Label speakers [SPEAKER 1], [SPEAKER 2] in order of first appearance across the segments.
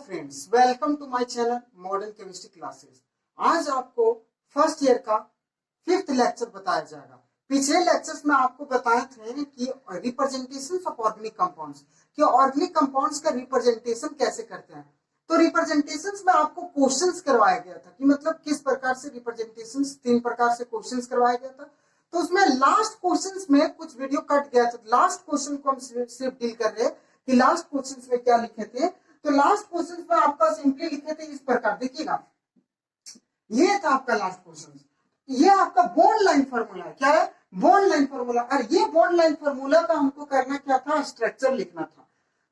[SPEAKER 1] Friends, welcome to my channel modern chemistry classes. आज आपको first year का 5th lecture बताया जाएगा। पिछले लेक्चर्स में आपको बताए थे कि रिप्रेजेंटेशन ऑफ ऑर्गेनिक कंपाउंड्स, कि ऑर्गेनिक कंपाउंड्स का रिप्रेजेंटेशन कैसे करते हैं। तो रिप्रेजेंटेशंस में आपको क्वेश्चंस करवाया गया था कि मतलब किस प्रकार से रिप्रेजेंटेशंस, 3 प्रकार से क्वेश्चंस करवाया गया था। तो उसमें लास्ट क्वेश्चंस में कुछ वीडियो कट गया था। लास्ट क्वेश्चन को हम सिर्फ डील कर रहे हैं कि लास्ट क्वेश्चंस में क्या लिखे थे। तो लास्ट क्वेश्चन में आपका सिंपली लिखे थे इस प्रकार, देखिएगा, ये था आपका लास्ट क्वेश्चन। ये आपका बॉन्ड लाइन फार्मूला है। क्या है? Bond line formula. और ये बॉन्ड लाइन फार्मूला का हमको करना क्या था? स्ट्रक्चर लिखना था।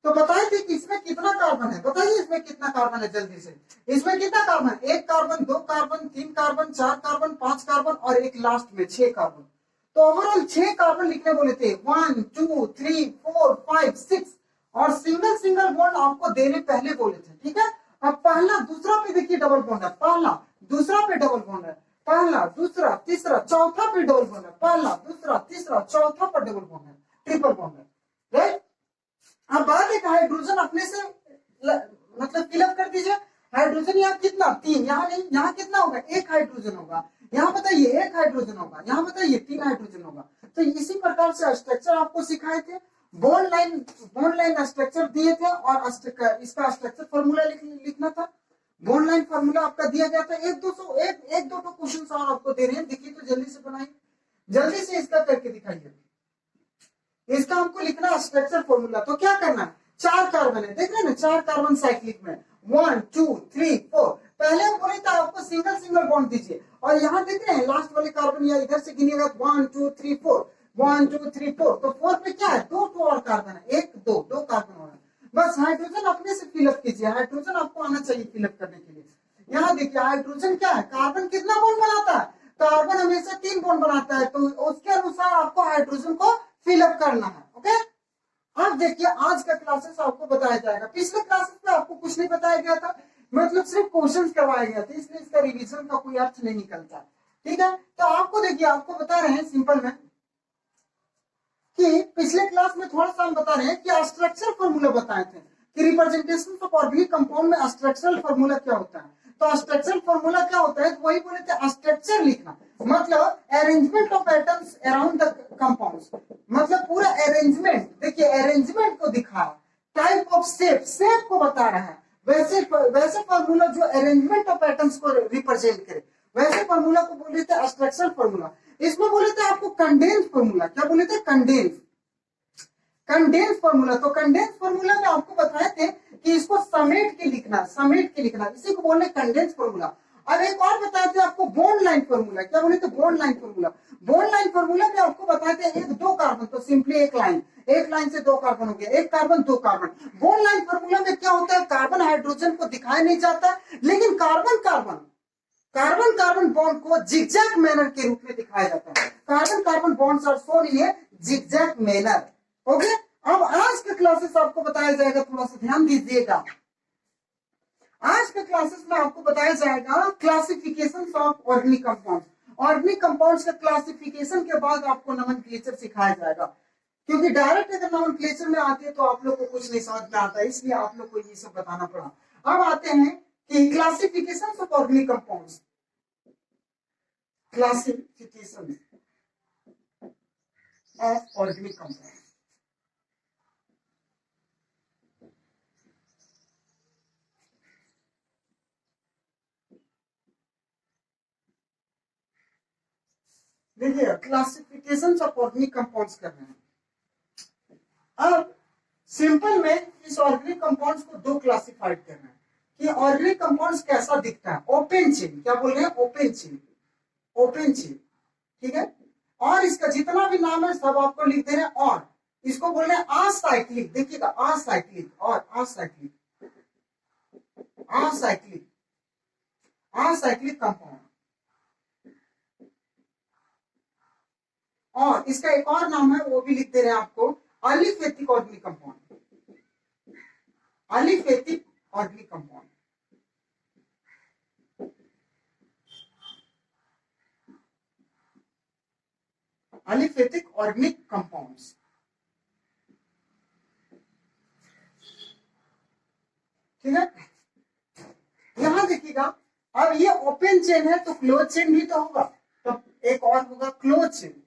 [SPEAKER 1] तो बताए थे कि इसमें कितना कार्बन है। बताइए इसमें कितना कार्बन है जल्दी से। इसमें कितना कार्बन है? 1 carbon, 2 carbon, 3 carbon, 4 carbon, 5 carbon और एक लास्ट में 6 कार्बन। तो ओवरऑल 6 कार्बन लिखने बोले थे। 1 2 3 4 5 6 और सिंगल सिंगल बॉन्ड आपको देने पहले बोले थे। ठीक है। अब पहला दूसरा पे देखिए डबल बॉन्ड है। पहला दूसरा पे डबल बॉन्ड है। पहला दूसरा तीसरा चौथा पे डबल बॉन्ड है। पहला दूसरा तीसरा चौथा पर डबल बॉन्ड है, ट्रिपल बॉन्ड है। राइट। अब बात है हाइड्रोजन अपने से मतलब फिलअप कर दीजिए। हाइड्रोजन यहाँ कितना? 3। यहाँ नहीं, यहाँ कितना होगा? 1 हाइड्रोजन होगा। यहाँ बताइए 1 हाइड्रोजन होगा। यहाँ बताइए 3 हाइड्रोजन होगा। तो इसी प्रकार से स्ट्रक्चर आपको सिखाए थे। बॉन्ड लाइन स्ट्रक्चर दिए थे और इसका स्ट्रक्चर फॉर्मूला लिखना था। बॉन्ड लाइन फॉर्मूला आपका दिया गया था। एक दो क्वेश्चन और आपको दे रहे हैं। देखिए तो जल्दी से बनाइए, जल्दी से इसका करके दिखाइए। इसका हमको लिखना स्ट्रक्चर फॉर्मूला। तो क्या करना है? 4 कार्बन है, देख रहे हैं ना, 4 कार्बन साइक्लिक में 1 2 3 4। पहले हम बोले थे आपको सिंगल सिंगल बॉन्ड दीजिए और यहाँ देख रहे हैं लास्ट वाले कार्बन या इधर से गिनिएगा 1 2 3 4 1 2 3 4। तो 4 पे क्या है? 2 और कार्बन है। 1 2 कार्बन और है। बस हाइड्रोजन अपने से फिलअप कीजिए। हाइड्रोजन आपको आना चाहिए फिलअप करने के लिए। यहाँ देखिए हाइड्रोजन क्या है? कार्बन कितना बॉन्ड बनाता है? कार्बन हमेशा 3 बॉन्ड बनाता है। तो उसके अनुसार आपको हाइड्रोजन को फिलअप करना है। ओके। अब देखिए आज का क्लासेस आपको बताया जाएगा। पिछले क्लासेस में आपको कुछ नहीं बताया गया था, मतलब सिर्फ क्वेश्चंस करवाए गए थे, इसलिए इसका रिवीजन का कोई अर्थ नहीं निकलता। ठीक है। तो आपको देखिए, आपको बता रहे हैं सिंपल में कि पिछले क्लास में थोड़ा सा हम बता रहे हैं कि स्ट्रक्चरल फार्मूला बताए थे कि रिप्रेजेंटेशन ऑफ ऑर्गेनिक कंपाउंड में स्ट्रक्चरल फार्मूला क्या होता है। तो स्ट्रक्चरल फार्मूला क्या होता है? तो वही बोले थे स्ट्रक्चर लिखना, मतलब arrangement of atoms around the compounds, मतलब पूरा अरेंजमेंट। देखिए अरेंजमेंट को दिखाया, टाइप ऑफ शेप को बता रहा है। वैसे फार्मूला जो अरेंजमेंट ऑफ एटम्स को रिप्रेजेंट करे, वैसे फार्मूला को बोले थे स्ट्रक्चरल फार्मूला। इसमें बोले थे आपको कंडेंस फार्मूला। क्या बोले थे? Condense formula. तो कंडेंस फार्मूला में आपको बताए थे कि इसको समेट के लिखना, इसी को बोलने कंडेंस फार्मूला। अब एक और बताए थे आपको बॉन्ड लाइन फार्मूला। क्या बोले थे? Bond line formula. Bond line formula में आपको बताए थे 1 2 कार्बन, तो सिंपली एक लाइन से 2 कार्बन हो गया। 1 carbon 2 carbon. Bond line formula में क्या होता है? कार्बन हाइड्रोजन को दिखाया नहीं जाता, लेकिन कार्बन बॉन्ड को जिगजैग मैनर के रूप में दिखाया जाता है। Carbon bonds are shown in a zigzag manner. Okay. अब आज के क्लासेस आपको बताया जाएगा, थोड़ा सा ध्यान दीजिएगा। आज के क्लासेस में आपको बताया जाएगा classification of organic compounds. Organic compounds का क्लासिफिकेशन के बाद आपको नोमेनक्लेचर सिखाया जाएगा, क्योंकि डायरेक्ट अगर नोमेनक्लेचर में आते हैं तो आप लोग को कुछ नहीं समझ में आता है, इसलिए आप लोग को ये सब बताना पड़ा। अब आते हैं कि classification of organic compounds. Classification of organic compounds. देखिए क्लासिफिकेशन ऑफ ऑर्गेनिक कंपाउंड्स कर रहे हैं। अब सिंपल में इस ऑर्गेनिक कंपाउंड्स को 2 क्लासिफाइड कर रहे हैं कि ऑर्गेनिक कंपाउंड्स कैसा दिखता है। Open chain. क्या बोल रहे हैं? Open chain. ठीक है। और इसका जितना भी नाम है सब आपको लिख दे रहे हैं। और इसको बोल रहे हैं असाइक्लिक। देखिएगा असाइक्लिक और असाइक्लिक कंपाउंड। और इसका एक और नाम है, वो भी लिख दे रहे हैं आपको, aliphatic organic compound. Aliphatic organic compound. Aliphatic organic compounds. ठीक है। देखिएगा, अब ये ओपन चेन है तो क्लोज चेन भी तो होगा, तो एक और होगा क्लोज चेन,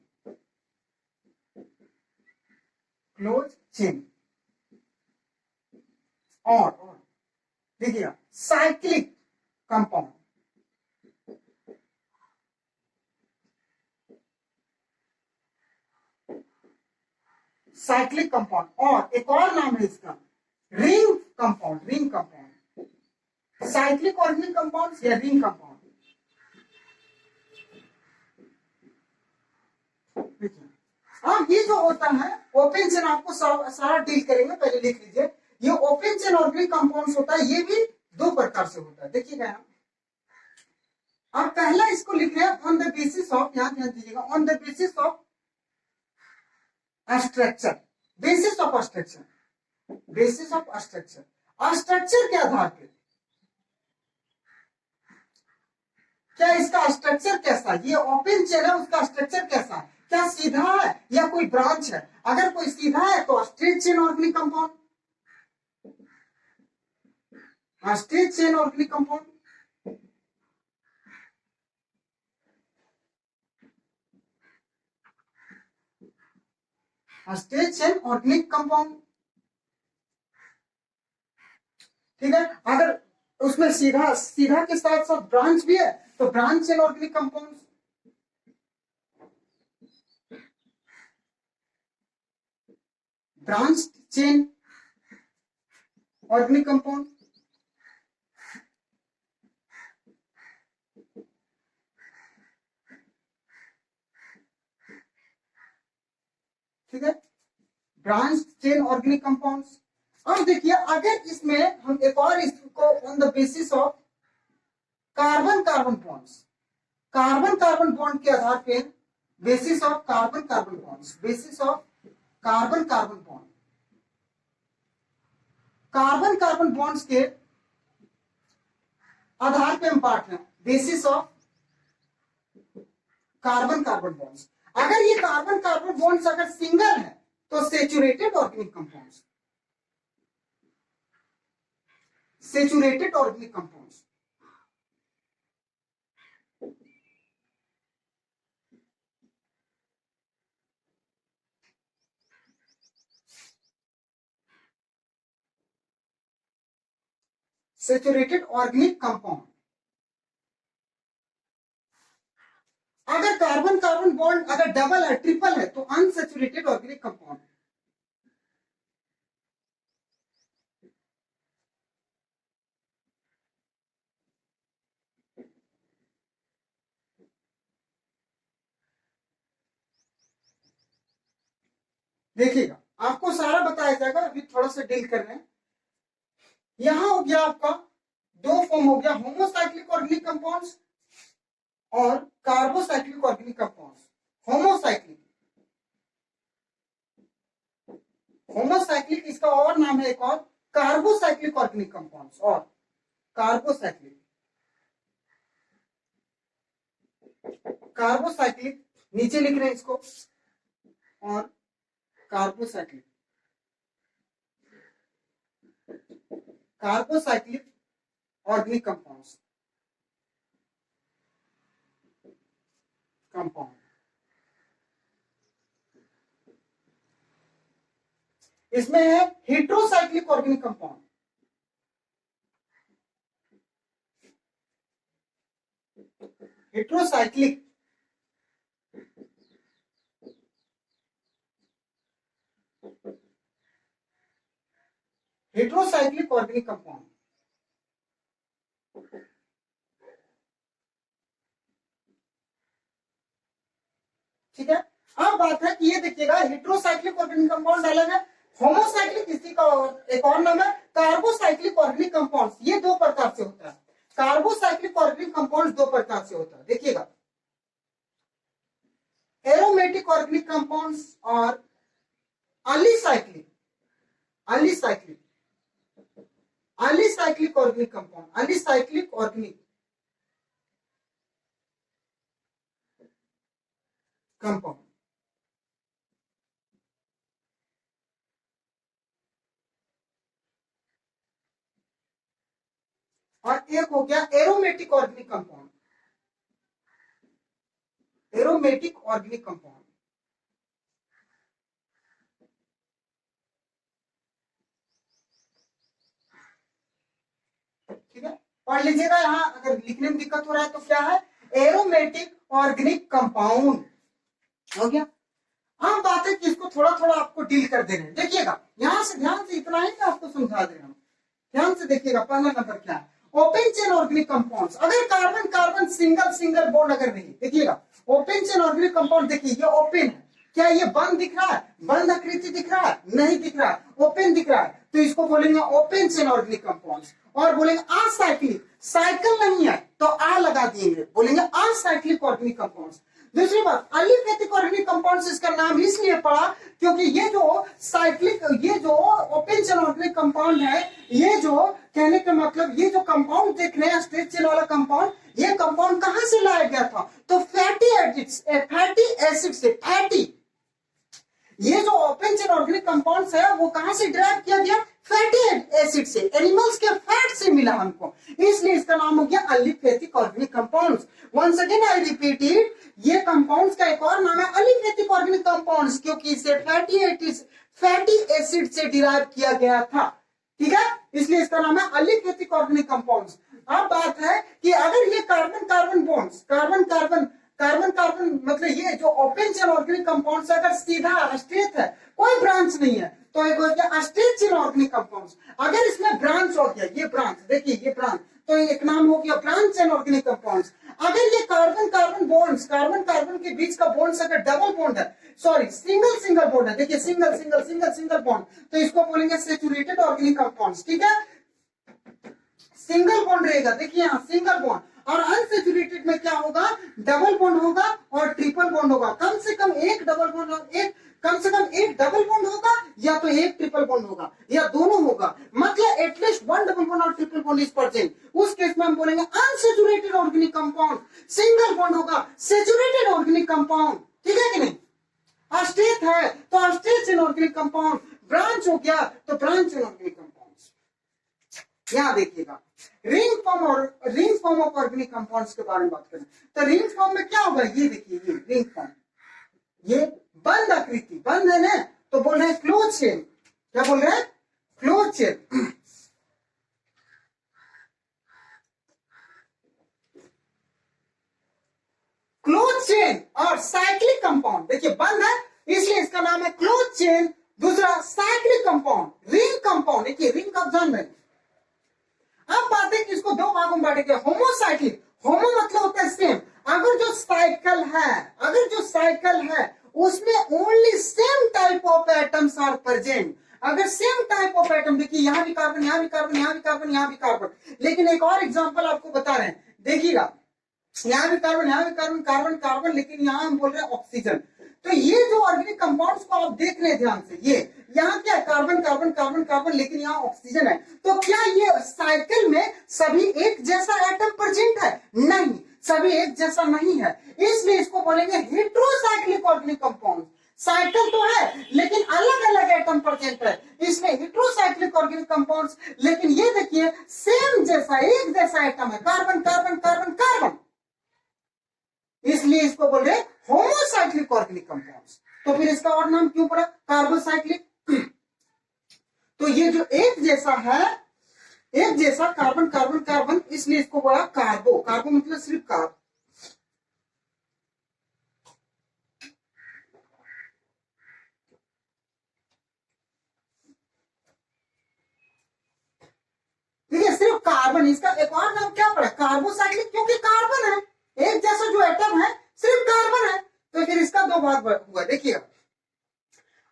[SPEAKER 1] क्लोज चेन। और देखिएगा साइक्लिक कंपाउंड, साइक्लिक कंपाउंड, और एक और नाम है इसका ring compound, ring compound, cyclic organic compound या रिंग कंपाउंड। हाँ, ये जो होता है ओपन चेन, आपको सारा डील करेंगे, पहले लिख लीजिए। ये ओपन चेन ऑर्गेनिक कंपाउंड्स होता है, ये भी दो प्रकार से होता है, देखिएगा यहाँ। अब पहला इसको लिख रहे हैं ऑन द बेसिस ऑफ, यहाँ ध्यान दीजिएगा, on the basis of structure, basis of structure, basis of structure, structure के आधार पे, क्या इसका स्ट्रक्चर कैसा है, ये ओपन चेन है उसका स्ट्रक्चर कैसा है, क्या सीधा है या कोई ब्रांच है। अगर कोई सीधा है तो straight chain organic compound, straight chain organic compound, straight chain organic compound. ठीक है, अगर उसमें सीधा सीधा के साथ साथ ब्रांच भी है तो branch chain organic compound, branch chain organic compound. ठीक है, ब्रांच चेन ऑर्गेनिक कंपाउंड्स। अब देखिए, अगर इसमें हम एक और इसको on the basis of carbon carbon bonds, carbon carbon bond के आधार पे, basis of carbon carbon bonds, basis of carbon carbon bond, carbon carbon bonds के आधार पे हम बांट रहे हैं, basis of carbon carbon bonds. अगर ये कार्बन कार्बन बॉन्ड्स अगर सिंगल है तो saturated organic compounds, saturated organic compounds. Saturated organic compound. अगर कार्बन कार्बन बॉन्ड अगर डबल है, ट्रिपल है, तो अनसेचुरेटेड ऑर्गेनिक कंपाउंड। देखिएगा, आपको सारा बताया जाएगा, अभी थोड़ा सा डील कर रहे हैं। यहां हो गया आपका दो फॉर्म हो गया, होमोसाइक्लिक ऑर्गेनिक कंपाउंड्स और carbocyclic organic compounds. Homocyclic, homocyclic इसका और नाम है एक और कार्बोसाइक्लिक ऑर्गेनिक कंपाउंड्स, और कार्बोसाइक्लिक, कार्बोसाइक्लिक नीचे लिख रहे हैं इसको, और carbocyclic, carbocyclic organic compounds, compound. इसमें है heterocyclic organic compound, heterocyclic, heterocyclic organic compound. ठीक है, अब बात है कि ये देखिएगा, हेट्रोसाइक्लिक ऑर्गेनिक कंपाउंड अलग है, होमोसाइक्लिक इसी का एक और नाम है कार्बोसाइक्लिक ऑर्गेनिक कंपाउंड्स। ये दो प्रकार से होता है, कार्बोसाइक्लिक ऑर्गेनिक कंपाउंड दो प्रकार से होता है, देखिएगा, एरोमेटिक ऑर्गेनिक कंपाउंड्स और अलीसाइक्लिक, अलीसाइक्लिक, अलीसाइक्लिक ऑर्गेनिक कंपाउंड, अलीसाइक्लिक ऑर्गेनिक कंपाउंड। और एक हो गया aromatic organic compound. Aromatic organic compound, ठीक है, पढ़ लीजिएगा। यहाँ अगर लिखने में दिक्कत हो रहा है तो क्या है, एरोमेटिक ऑर्गेनिक कंपाउंड, हो गया। हम बात है कि इसको थोड़ा थोड़ा आपको डील कर दे रहे हैं। देखिएगा यहां से ध्यान से, इतना ही आपको समझा दे रहे हैं। ध्यान से देखिएगा, पहला नंबर क्या है, ओपन चेन ऑर्गेनिक कंपाउंड्स। अगर carbon carbon single single bond अगर नहीं, देखिएगा ओपन चेन ऑर्गेनिक कंपाउंड, देखिए ये ओपन है, क्या ये बंद दिख रहा है, बंद आकृति दिख रहा है, नहीं दिख रहा है, ओपन दिख रहा है, तो इसको बोलेंगे ओपन चेन ऑर्गेनिक कंपाउंड्स। और बोलेंगे असाइक्लिक, साइकिल नहीं है तो आ लगा दिएंगे, बोलेंगे असाइक्लिक ऑर्गेनिक कंपाउंड्स। दूसरी बात, एलिफेटिक ऑर्गेनिक कंपाउंड्स, इसका नाम इसलिए पड़ा क्योंकि ये जो साइक्लिक, ये जो ओपन चेन ऑर्गेनिक कंपाउंड है, ये जो कहने का मतलब, ये जो कंपाउंड देख रहे हैं स्ट्रेट चेन वाला कंपाउंड, ये कंपाउंड कहां से लाया गया था, तो फैटी एसिड से, फैटी, ये जो ओपन चेन ऑर्गेनिक कंपाउंड्स है वो कहां से ड्राइव किया गया, फैटी एसिड से, एनिमल्स के फैट से मिला हमको, इसलिए इसका नाम हो गया aliphatic organic compounds. Once again I repeat it, ये कंपाउंड्स का एक और नाम है एलिफेटिक ऑर्गेनिक कंपाउंड्स, क्योंकि इसे फैटी एसिड से डिराइव किया गया था, ठीक है, इसलिए इसका नाम है एलिफेटिक ऑर्गेनिक कंपाउंड्स। अब बात है कि अगर ये carbon carbon bonds, carbon carbon मतलब ये जो ओपन चेन ऑर्गेनिक कंपाउंड से अगर सीधा स्ट्रेट है, कोई ब्रांच नहीं है, तो एक हो गया स्ट्रेट चेन ऑर्गेनिक कंपाउंड्स। अगर इसमें ब्रांच हो गया, ये ब्रांच, देखिए ये ब्रांच, तो एक नाम हो गया ब्रांच चेन ऑर्गेनिक कंपाउंड्स। अगर ये carbon carbon bonds, carbon carbon के बीच का बॉन्ड्स अगर डबल बॉन्ड है, सॉरी सिंगल सिंगल बॉन्ड है, देखिए single single single single bond, तो इसको बोलेंगे सैचुरेटेड ऑर्गेनिक कंपाउंड्स, ठीक है, सिंगल बॉन्ड रहेगा, देखिए यहाँ सिंगल बॉन्ड। और अनसैचुरेटेड में क्या होगा, डबल बॉन्ड होगा और ट्रिपल बॉन्ड होगा, कम से कम एक डबल बॉन्ड, एक डबल बॉन्ड होगा या तो एक ट्रिपल बॉन्ड होगा या दोनों होगा, मतलब एटलीस्ट वन डबल बॉन्ड और ट्रिपल बॉन्ड इज प्रेजेंट, उस केस में हम बोलेंगे unsaturated organic compound. Single bond होगा सैचुरेटेड ऑर्गेनिक कंपाउंड, ठीक है कि नहीं, अस्टेट है तो state chain organic compound, branch हो गया तो ब्रांच चेन ऑर्गेनिक कंपाउंड। यहां देखिएगा ring form of organic compounds के बारे में बात करें तो रिंग फॉर्म में क्या होगा, ये देखिए ये रिंग फॉर्म, ये बंद आकृति, बंद है ना, तो बोल रहे हैं क्लोज चेन, क्या बोल रहे हैं, क्लोज चेन। क्लोज चेन और साइक्लिक कंपाउंड, देखिए बंद है इसलिए इसका नाम है क्लोज चेन, दूसरा साइक्लिक कंपाउंड, रिंग कंपाउंड, देखिए रिंग का ध्यान में। अब बात है कि इसको दो भागों में बांटेंगे, होमोसाइक्लिक, होमो मतलब होता है सेम, अगर जो साइकिल है उसमें only same type of atoms are present, अगर सेम टाइप ऑफ एटम, देखिए यहाँ भी कार्बन, यहाँ भी कार्बन, यहाँ भी कार्बन, यहाँ भी कार्बन, लेकिन एक और एग्जांपल आपको बता रहे हैं, देखिएगा यहाँ भी कार्बन, यहाँ भी कार्बन, कार्बन कार्बन, लेकिन यहाँ हम बोल रहे हैं ऑक्सीजन। तो ये जो ऑर्गेनिक कंपाउंड्स को आप देख रहे हैं ध्यान से, ये यहाँ क्या है, कार्बन कार्बन कार्बन कार्बन, लेकिन यहाँ ऑक्सीजन है, तो क्या ये साइकिल में सभी एक जैसा एटम प्रेजेंट है, नहीं, सभी एक जैसा नहीं है, इसलिए इसको बोलेंगे हेटेरोसाइक्लिक ऑर्गेनिक कंपाउंड। साइकिल तो है लेकिन अलग अलग एटम प्रेजेंट है, इसलिए हेटेरोसाइक्लिक ऑर्गेनिक कंपाउंड्स, लेकिन ये देखिए सेम जैसा, एक जैसा एटम है, कार्बन कार्बन कार्बन कार्बन, इसलिए इसको बोल रहे हैं होमोसाइक्लिक ऑर्गेनिक कंपाउंड्स। तो फिर इसका और नाम क्यों पड़ा, कार्बोसाइक्लिक। तो ये जो एक जैसा है, एक जैसा कार्बन कार्बन कार्बन, इसलिए इसको बोला कार्बो, कार्बो मतलब सिर्फ कार्ब। ठीक है, सिर्फ कार्बन, इसका एक और नाम क्या पड़ा, कार्बोसाइक्लिक, क्योंकि कार्बन है, एक जैसा जो एटम है सिर्फ कार्बन है, तो फिर इसका दो भाग हुआ। देखिएगा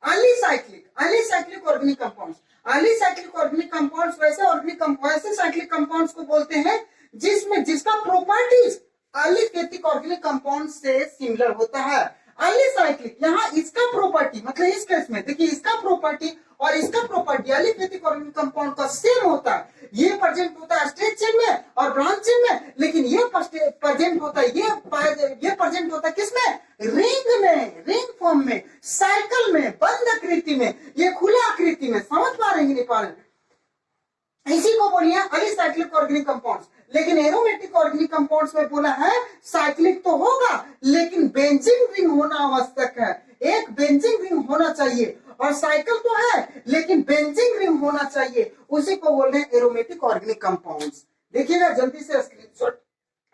[SPEAKER 1] अलीसाइक्लिक ऑर्गेनिक कंपाउंड्स, अलीसाइक्लिक ऑर्गेनिक कंपाउंड्स वैसे साइक्लिक कंपाउंड्स को बोलते हैं जिसका प्रॉपर्टीज एलिफेटिक ऑर्गेनिक कंपाउंड से सिमिलर होता है। एलिसाइक्लिक, यहाँ इसका प्रॉपर्टी मतलब इस केस में देखिए इसका प्रॉपर्टी और इसका प्रॉपर्टी एलिफेटिक ऑर्गेनिक कंपाउंड का सेम होता है, ये प्रेजेंट होता है स्ट्रेट चेन में और ब्रांच चेन में, लेकिन ये प्रेजेंट होता है, ये प्रेजेंट होता है किसमें, रिंग में, रिंग फॉर्म में, साइकिल में, बंद आकृति में, ये खुला आकृति में, समझ पा रहे हैं नहीं पा रहे, इसी को इसको बोलिए अलिसाइक्लिक ऑर्गेनिक कंपाउंड्स, लेकिन एरोमेटिक ऑर्गेनिक कंपाउंड्स में बोला है साइक्लिक तो होगा लेकिन बेंजीन रिंग होना आवश्यक है, एक बेंजीन रिंग होना चाहिए, और साइकिल तो है लेकिन बेंजीन रिंग होना चाहिए, उसी को बोल रहे हैं एरोमेटिक ऑर्गेनिक कंपाउंड्स। देखिएगा जल्दी से स्क्रीनशॉट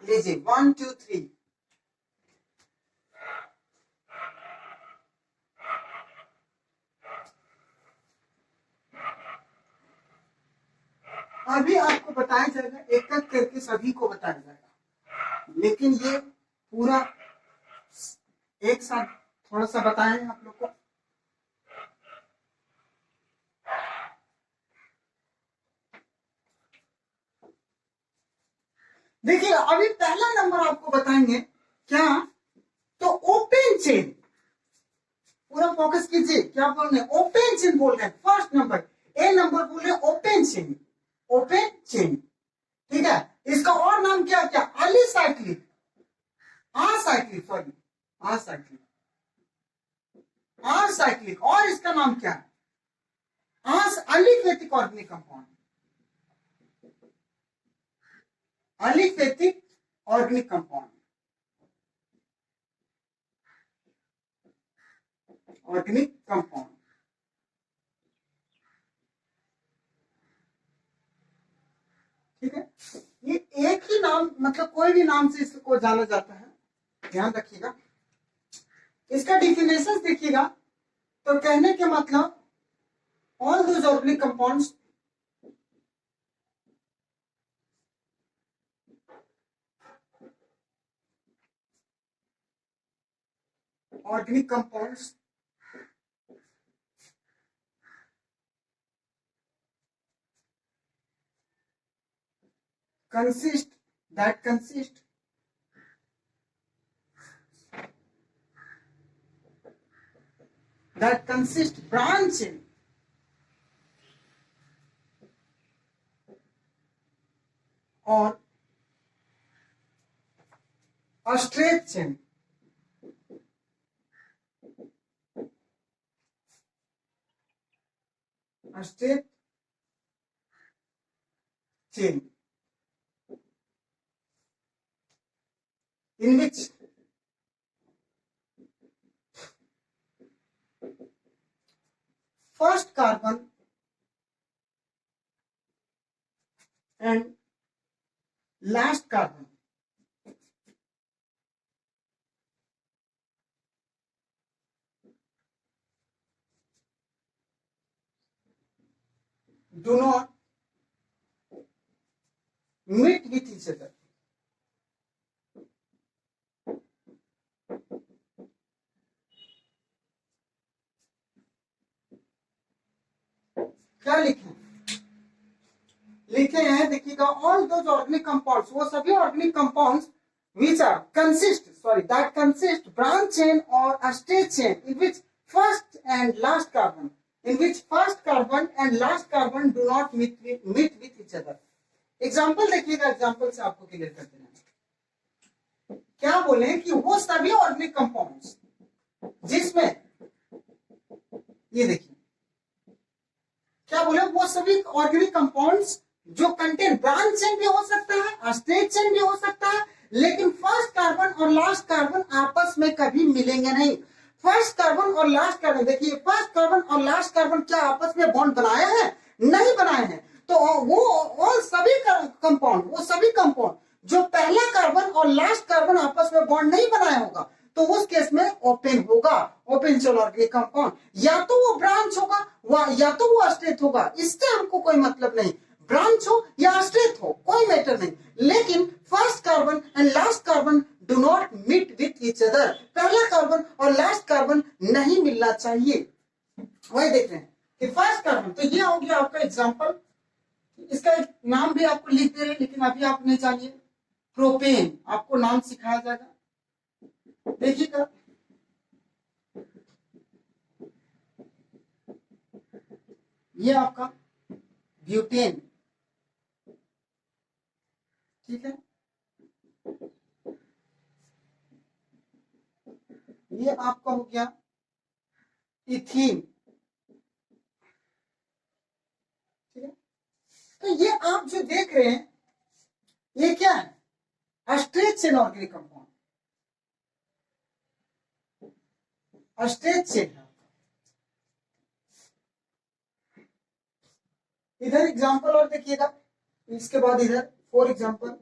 [SPEAKER 1] लीजिए 1 2 3। अभी आपको बताया जाएगा, एक एक करके सभी को बताया जाएगा, लेकिन ये पूरा एक साथ थोड़ा सा बताएं आप लोग को। देखिए अभी पहला नंबर आपको बताएंगे क्या, तो ओपन चेन, पूरा फोकस कीजिए, क्या बोल रहे हैं ओपन चेन बोल रहे हैं, फर्स्ट नंबर ए नंबर बोल रहे हैं ओपन चेन, ओपन चेन, ठीक है। इसका और नाम क्या क्या, alicyclic, acyclic, sorry acyclic, acyclic, और इसका नाम क्या है aliphatic organic compound, aliphatic organic compound, organic compound, ठीक है। ये एक ही नाम, मतलब कोई भी नाम से इसको जाना जाता है, ध्यान रखिएगा। इसका डिफिनेशन देखिएगा, तो कहने के मतलब all those organic compounds organic compounds consist branching or a straight chain, a straight chain in which first carbon and last carbon do not meet with each other. क्या लिखे लिखे हैं, देखिएगा ऑल दोज ऑर्गेनिक कंपाउंड्स, वो सभी organic compounds which are that consist branch chain or a straight chain in which first and last carbon do not meet with each other. Example देखिएगा, example से आपको क्लियर कर देना। क्या बोले कि वो सभी ऑर्गेनिक कंपाउंड्स जिसमें, ये देखिए क्या बोले, वो सभी ऑर्गेनिक कंपाउंड्स जो कंटेन ब्रांच चेन भी हो सकता है, स्ट्रेट चेन भी हो सकता है, लेकिन फर्स्ट कार्बन और लास्ट कार्बन आपस में कभी मिलेंगे नहीं। फर्स्ट कार्बन और लास्ट कार्बन, देखिए फर्स्ट कार्बन और लास्ट कार्बन क्या आपस में बॉन्ड बनाया है, नहीं बनाए हैं। तो वो सभी कंपाउंड, वो सभी कंपाउंड जो पहला कार्बन और लास्ट कार्बन आपस में बॉन्ड नहीं बनाया होगा, तो उस केस में ओपन होगा, ओपन चेन ऑर्गेनिक कंपाउंड, या तो वो ब्रांच होगा या तो वो स्ट्रेट होगा, इससे हमको कोई मतलब नहीं, ब्रांच हो या स्ट्रेट हो कोई मैटर नहीं, लेकिन first carbon and last carbon do not meet with each other, पहला कार्बन और लास्ट कार्बन नहीं मिलना चाहिए। वही देख रहे हैं कि फर्स्ट कार्बन, तो ये हो गया आपका एग्जांपल, इसका एक नाम भी आपको लिख दे रहे, लेकिन अभी आप नहीं जानिए, प्रोपेन आपको नाम सिखाया जाएगा, देखिएगा ये आपका ब्यूटेन, ठीक है, ये आपका हो गया इथीन, ठीक है। तो ये आप जो देख रहे हैं ये क्या है, stretch chain organic compound, stretch chain है। इधर एग्जांपल और देखिएगा, इसके बाद इधर फॉर एग्जांपल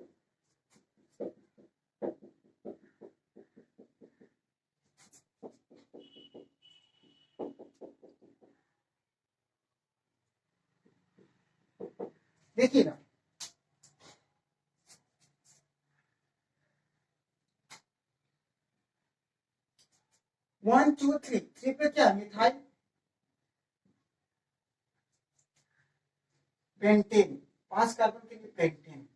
[SPEAKER 1] देखिएगा, वन टू थ्री, थ्री पे क्या मिथाइल पेंटेन, 5 कार्बन के लिए पेंटेन,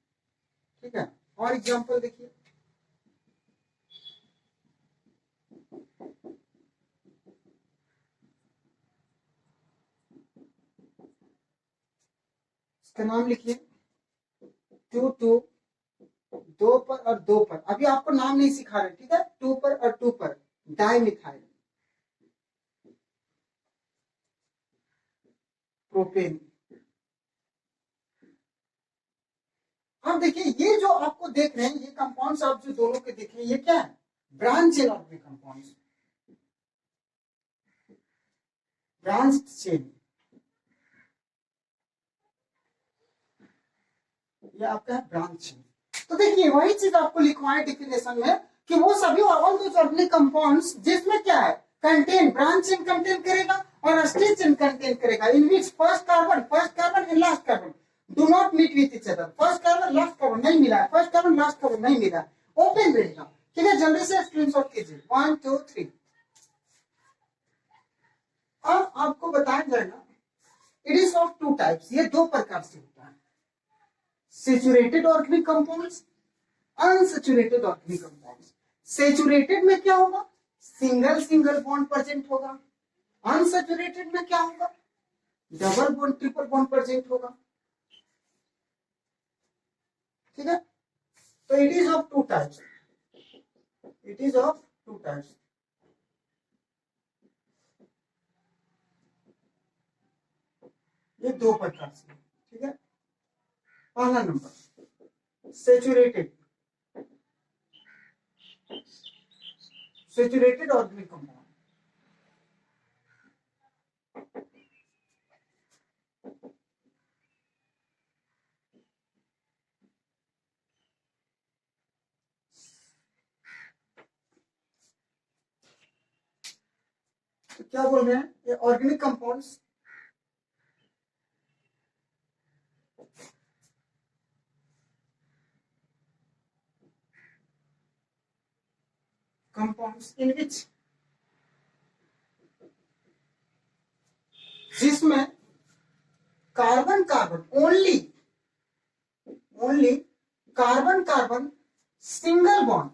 [SPEAKER 1] ठीक है। और एग्जांपल देखिए, इसका नाम लिखिए, 2 2 पर और 2 पर, अभी आपको नाम नहीं सिखा रहे, ठीक है, 2 पर और 2 पर डाइमिथाइल प्रोपेन। अब देखिए ये जो आपको देख रहे हैं ये कंपाउंड्स आप जो दोनों के देख रहे हैं ये क्या है, branch chain organic compounds, branch chain, ये आपका है ब्रांच चेन। तो देखिए वही चीज आपको लिखवाए डिफिनेशन में कि वो सभी ऑल दोस ऑर्गेनिक कंपाउंड्स जिसमें क्या है, कंटेन ब्रांच चेन कंटेन करेगा और स्ट्रेच चेन कंटेन करेगा, in which first carbon and last carbon do not meet with each other, first carbon last carbon नहीं मिला है, फर्स्ट कार्बन लास्ट कार्बन नहीं मिला है, ओपन रहेगा, ठीक है। जल्दी से स्क्रीनशॉट कीजिए, 1 2 3। अब आपको बताया जाएगा इट इज ऑफ 2 टाइप्स, ये 2 प्रकार से होता है, saturated organic compounds, unsaturated organic compounds. Saturated में क्या होगा, सिंगल सिंगल बॉन्ड प्रेजेंट होगा, अनसैचुरेटेड में क्या होगा, double bond triple bond present होगा, ठीक है। तो it is of 2 types, it is of 2 types. ये 2 प्रकार से, ठीक है। पहला number saturated, saturated organic compound, तो क्या बोल रहे हैं, ये ऑर्गेनिक कंपाउंड्स कंपाउंड्स इन विच, जिसमें carbon carbon only carbon carbon single bond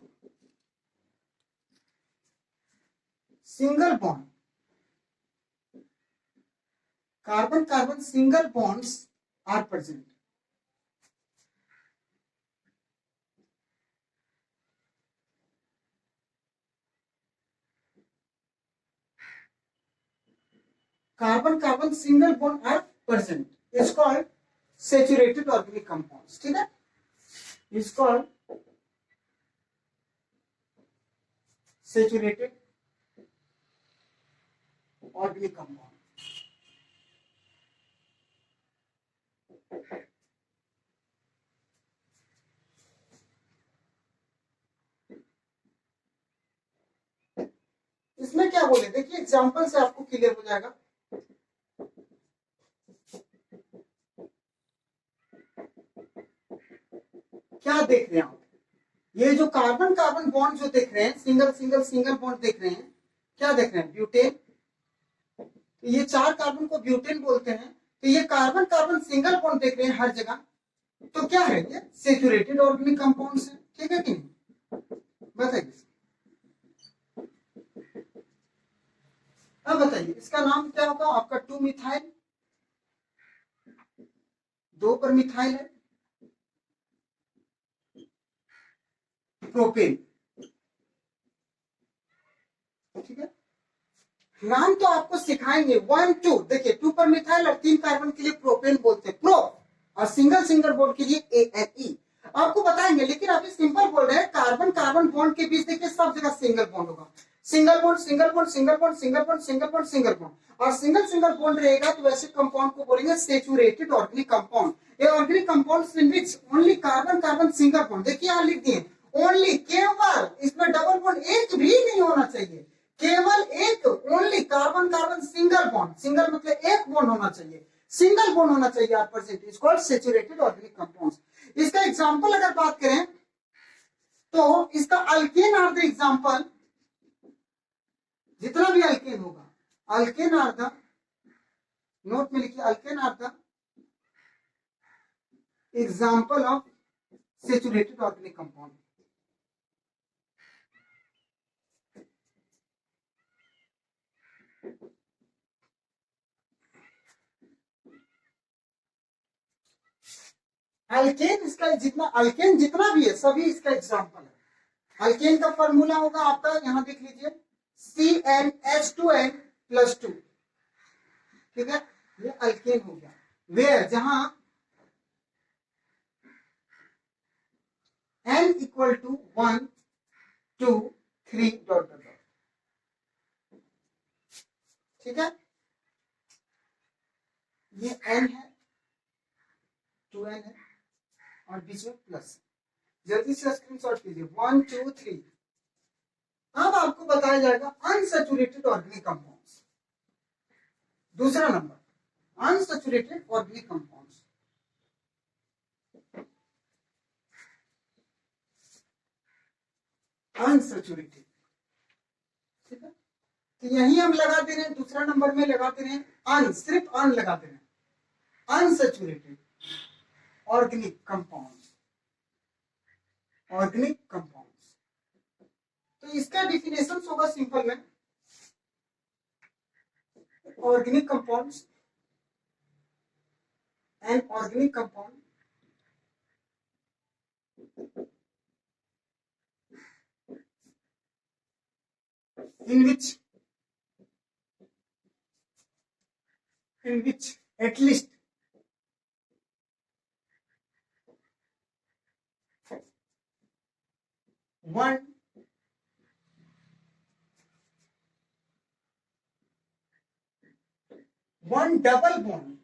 [SPEAKER 1] carbon carbon single bonds are present, carbon carbon single bond are present is called saturated organic compounds, ठीक है, is called saturated organic compound. इसमें क्या बोले देखिए, example से आपको clear हो जाएगा। क्या देख रहे हैं आप, ये जो कार्बन कार्बन बॉन्ड जो देख रहे हैं, सिंगल बॉन्ड देख रहे हैं, क्या देख रहे हैं, ब्यूटेन, तो ये 4 कार्बन को ब्यूटेन बोलते हैं, तो ये कार्बन कार्बन सिंगल बॉन्ड देख रहे हैं हर जगह, तो क्या है ये सैचुरेटेड ऑर्गेनिक कंपाउंड्स है, ठीक है कि नहीं, बताइए। अब बताइए इसका नाम क्या होगा आपका, 2 मिथाइल, 2 पर मिथाइल है, प्रोपेन, ठीक है। नाम तो आपको सिखाएंगे 1 2, देखिए 2 पर मिथाइल और 3 कार्बन के लिए प्रोपेन बोलते हैं, प्रो, और सिंगल सिंगल बॉन्ड के लिए ANE आपको बताएंगे, लेकिन अभी सिंपल बोल रहे हैं कार्बन कार्बन बॉन्ड के बीच देखिए सब जगह सिंगल बॉन्ड होगा, single bond single bond single bond single bond single bond single bond, और सिंगल सिंगल बॉन्ड रहेगा तो वैसे कंपाउंड को बोलेंगे सैचुरेटेड ऑर्गेनिक कंपाउंड। ये organic compounds in which only carbon carbon single bond, देखिए यहां लिख दिए ओनली, केवल, इसमें डबल बॉन्ड एक भी नहीं होना चाहिए, केवल एक, only carbon carbon single bond, single मतलब एक बॉन्ड होना चाहिए, सिंगल बॉन्ड होना चाहिए आप percent, is called saturated organic compounds. इसका एग्जांपल अगर बात करें तो इसका अल्केन आर द एग्जांपल, जितना भी अल्केन होगा, अल्केन आर द, नोट में लिखिए alkane are the example of saturated organic compound. Alkane, इसका जितना अल्केन जितना भी है सभी इसका एग्जांपल है। अल्केन का फॉर्मूला होगा आपका, यहां देख लीजिए CnH2n+2, ठीक है, ये अल्केन हो गया, वेयर जहां n equal to 1 2 3 dot dot, ठीक है, ये n है, 2n है और बीच में प्लस, जल्दी से स्क्रीनशॉट कीजिए 1 2 3। अब आपको बताया जाएगा अनसैचुरेटेड ऑर्गेनिक कंपाउंड्स, दूसरा number unsaturated organic compounds. Unsaturated, ठीक है, तो यही हम लगा दे रहे हैं, दूसरा नंबर में लगा दे रहे हैं अन, सिर्फ अन लगा दे रहे हैं, unsaturated organic compounds, organic compounds. तो इसका डिफिनेशन होगा सिंपल में, organic compounds, an organic compound in which at least one double bond,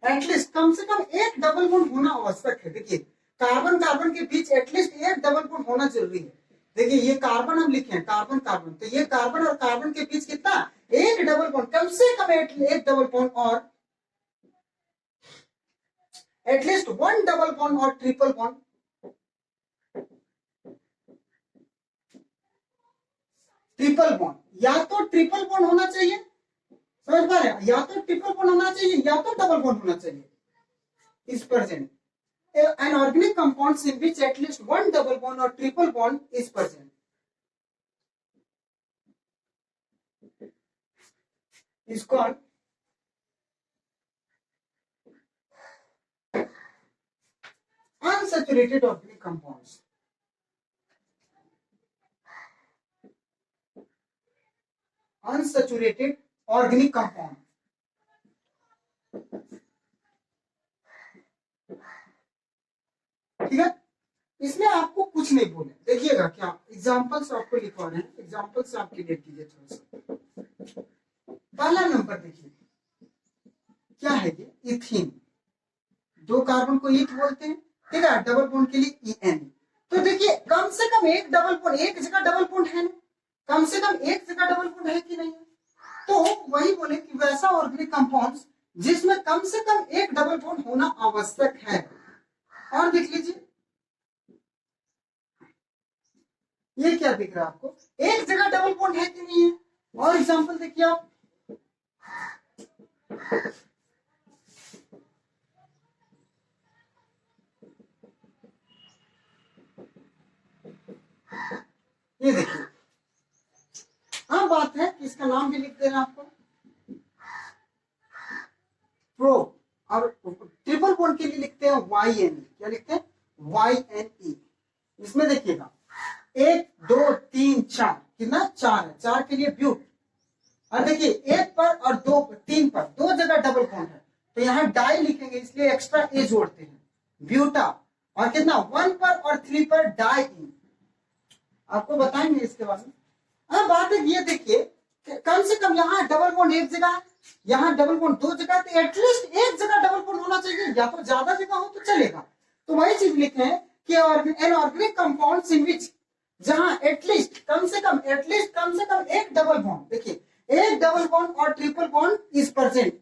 [SPEAKER 1] at least कम से कम एक डबल बॉन्ड होना आवश्यक है। देखिए कार्बन कार्बन के बीच एटलीस्ट एक डबल बॉन्ड होना जरूरी है। देखिए ये कार्बन हम लिखे हैं, कार्बन कार्बन, तो ये कार्बन और कार्बन के बीच कितना, एक डबल बॉन्ड, कम से कम एक डबल बॉन्ड, और एटलीस्ट वन डबल बॉन्ड और ट्रिपल बॉन्ड, ट्रिपल बॉन्ड, या तो ट्रिपल बॉन्ड होना चाहिए, समझ पा रहे हैं, या तो ट्रिपल बॉन्ड होना चाहिए या तो डबल बॉन्ड होना चाहिए, is present an organic compounds in which at least one double bond or triple bond is present is called unsaturated organic compounds. Unsaturated organic compound, ठीक है, इसमें आपको कुछ नहीं बोले, देखिएगा क्या एग्जांपल्स आपको लिखवा रहे हैं, एग्जांपल से आप क्लियर कीजिए थोड़ा सा। पहला नंबर देखिए क्या है, ये इथीन, दो कार्बन को ईथ बोलते हैं, ठीक है, डबल बॉन्ड के लिए EN। तो देखिए कम से कम एक डबल बॉन्ड, एक जगह डबल बॉन्ड है ना, कम से कम एक जगह डबल बॉन्ड है कि नहीं है, तो वही बोले कि वैसा ऑर्गेनिक कंपाउंड्स जिसमें कम से कम एक डबल बॉन्ड होना आवश्यक है। और देख लीजिए ये क्या दिख रहा है आपको, एक जगह डबल बॉन्ड है कि नहीं है, और एग्जांपल देखिए आप, ये देखिए, हाँ बात है कि इसका नाम भी लिख देना आपको, प्रो, और ट्रिपल बॉन्ड के लिए लिखते हैं YNE, क्या लिखते हैं YNE। इसमें देखिएगा 1 2 3 4, कितना, 4 है, 4 के लिए ब्यूट, और देखिए 1 पर और 2 3 पर दो जगह डबल बॉन्ड है, तो यहाँ डाई लिखेंगे इसलिए एक्स्ट्रा ए जोड़ते हैं, ब्यूटा। और कितना 1 पर और 3 पर डाई इन, आपको बताएंगे इसके बारे में। अब बात है ये देखिए, कम से कम यहाँ डबल बॉन्ड एक जगह है, यहाँ डबल बॉन्ड 2 जगह, तो एटलीस्ट एक जगह डबल बॉन्ड होना चाहिए, या तो ज्यादा जगह हो तो चलेगा। तो वही चीज लिखे हैं कि एन ऑर्गेनिक कंपाउंड्स इन विच, जहां एटलीस्ट कम से कम एक डबल बॉन्ड, देखिए एक डबल बॉन्ड और triple bond is present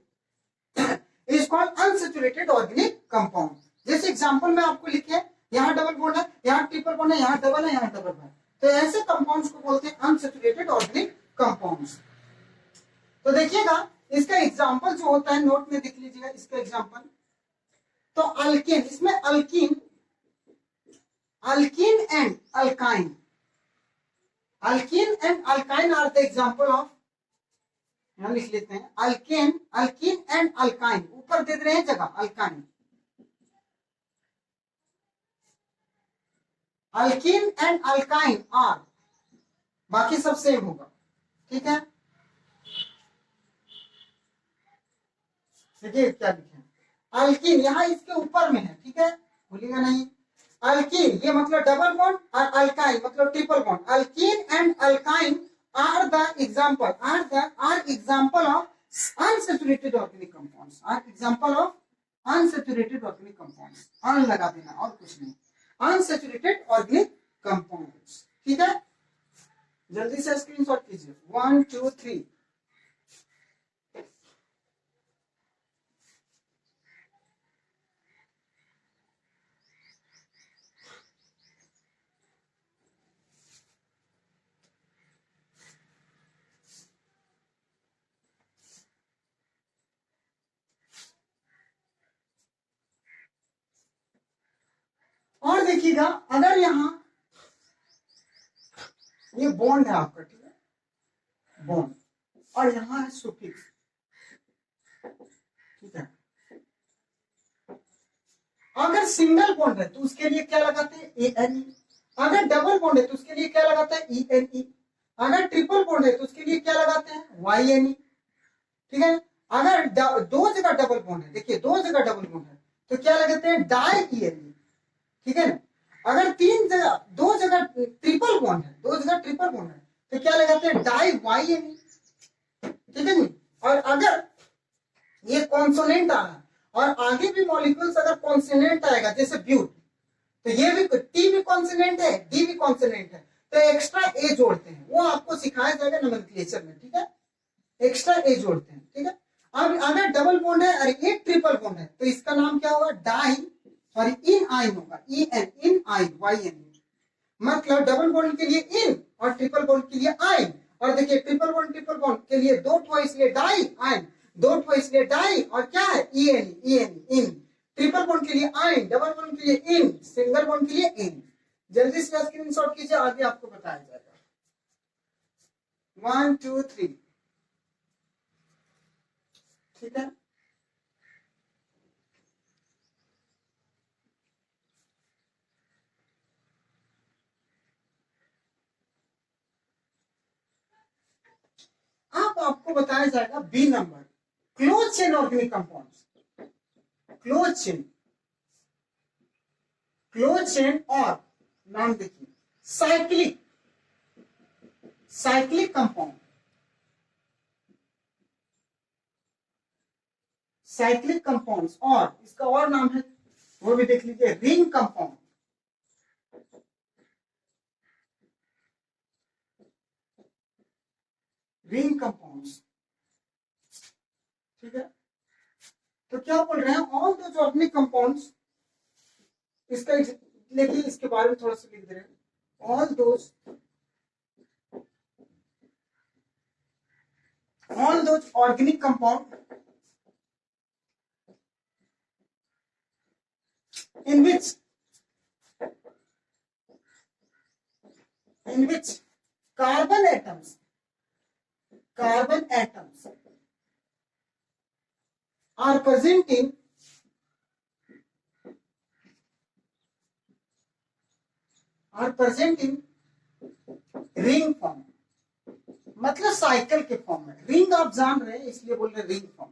[SPEAKER 1] is called unsaturated organic compound. जैसे एग्जांपल में आपको लिखे, यहाँ डबल बॉन्ड है, यहाँ ट्रिपल बॉन्ड है, यहाँ डबल है, यहाँ डबल है, तो ऐसे कंपाउंड्स को बोलते हैं अनसैचुरेटेड ऑर्गेनिक कंपाउंड्स। तो देखिएगा इसका एग्जांपल जो होता है नोट में देख लीजिएगा इसका एग्जांपल। तो अल्कीन, इसमें alkene and alkyne, alkene and alkyne are the example of, यहां लिख लेते हैं अल्कीन एंड अल्काइन, ऊपर दे रहे हैं जगह alkyne, alkene and alkyne are, बाकी सब सेम होगा, ठीक है। देखिए क्या लिखे, अल्कीन यहाँ इसके ऊपर में है, ठीक है, भूलिएगा नहीं। अल्कीन ये मतलब डबल बॉन्ड और अल्काइन मतलब triple bond. Alkene and alkyne are example of unsaturated organic compounds, अन लगा देना और कुछ नहीं, अनसैचुरेटेड ऑर्गेनिक कंपाउंड्स, ठीक है। जल्दी से स्क्रीनशॉट कीजिए, 1 2 3। और देखिएगा अगर यहां ये बॉन्ड है आपका, ठीक है, बॉन्ड, और यहां है सुफिक्स, ठीक है। अगर सिंगल बॉन्ड है तो उसके लिए क्या लगाते हैं, ANE। अगर डबल बॉन्ड है तो उसके लिए क्या लगाते हैं, ENE। अगर ट्रिपल बॉन्ड है तो उसके लिए क्या लगाते हैं, YNE, ठीक है। अगर दो जगह डबल बॉन्ड है, देखिए दो जगह डबल बॉन्ड है तो क्या लगाते हैं, डाई ENE, ठीक है ना। अगर दो जगह ट्रिपल बॉन्ड है, तो क्या लगाते हैं, डाई YNE, ठीक है। और अगर ये कॉन्सोनेंट आ रहा है और आगे भी मॉलिक्यूल्स अगर कॉन्सोनेंट आएगा जैसे ब्यूट, तो ये भी टी भी कॉन्सोनेंट है, डी भी कॉन्सोनेंट है, तो एक्स्ट्रा ए जोड़ते हैं, वो आपको सिखाया जाएगा नोमेनक्लेचर में, ठीक है। एक्स्ट्रा ए जोड़ते हैं, ठीक है। अब अगर डबल बॉन्ड है और एक ट्रिपल बॉन्ड है तो इसका नाम क्या होगा, डाई, और इन आइन होगा, इन आइन YN, मतलब डबल बॉन्ड के लिए इन और ट्रिपल बॉन्ड के लिए आइन। और देखिए ट्रिपल बॉन्ड के लिए दो ठो इसलिए डाई आइन, दो ठो इसलिए डाई, और क्या है, ENE इन। ट्रिपल बॉन्ड के लिए आइन, डबल बॉन्ड के लिए इन, सिंगल बॉन्ड के लिए इन। जल्दी से स्क्रीनशॉट कीजिए, आगे आपको बताया जाएगा। 1 2 3, ठीक है। अब आपको बताया जाएगा B number, close chain organic compounds. Close chain और नाम देखिए, साइक्लिक कंपाउंड, साइक्लिक कंपाउंड्स, और इसका और नाम है वो भी देख लीजिए, रिंग कंपाउंड, रिंग कंपाउंड्स, ठीक है। तो क्या बोल रहे हैं, ऑल दो ऑर्गेनिक कंपाउंड्स, इसका देखिए इसके बारे में थोड़ा सा लिख दे रहे हैं, all those organic compound in which carbon atoms are presenting ring form, मतलब साइकिल के फॉर्म में। रिंग आप जान रहे हैं इसलिए बोल रहे ring form,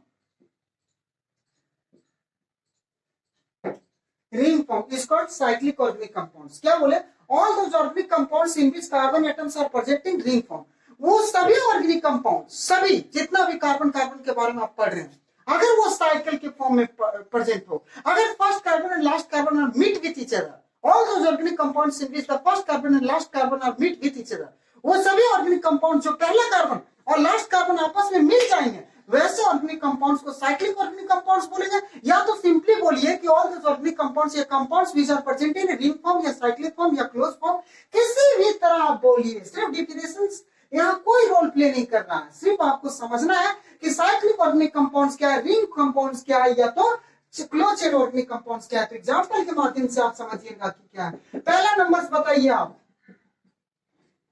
[SPEAKER 1] ring form is called cyclic organic compounds. क्या बोले? All those organic compounds in which carbon atoms are present in ring form. वो सभी ऑर्गेनिक कंपाउंड, सभी जितना भी कार्बन कार्बन के बारे में आप पढ़ रहे हैं, अगर वो साइकिल के फॉर्म में प्रेजेंट हो, अगर first carbon and last carbon are meet with each other, all those organic compounds in which the first carbon and last carbon are meet with each other, वो सभी ऑर्गेनिक कंपाउंड जो पहला carbon और last carbon आपस में मिल जाएंगे, वैसे ऑर्गेनिक कंपाउंड्स को साइक्लिक ऑर्गेनिक कंपाउंड्स बोलेंगे। या तो सिंपली बोलिए कि ऑल दोस ऑर्गेनिक कंपाउंड्स या compounds which are present in ring form या साइक्लिक फॉर्म या क्लोज फॉर्म, किसी भी तरह आप बोलिए, सिर्फ डिफिनेशंस यहाँ कोई रोल प्ले नहीं कर रहा है, सिर्फ आपको समझना है कि साइक्लिक ऑर्गेनिक कंपाउंड्स क्या है, रिंग कंपाउंड्स क्या है, या तो क्लोज चेन ऑर्गेनिक कंपाउंड्स क्या है। तो एग्जांपल के माध्यम से आप समझिएगा कि क्या है। पहला नंबर बताइए आप,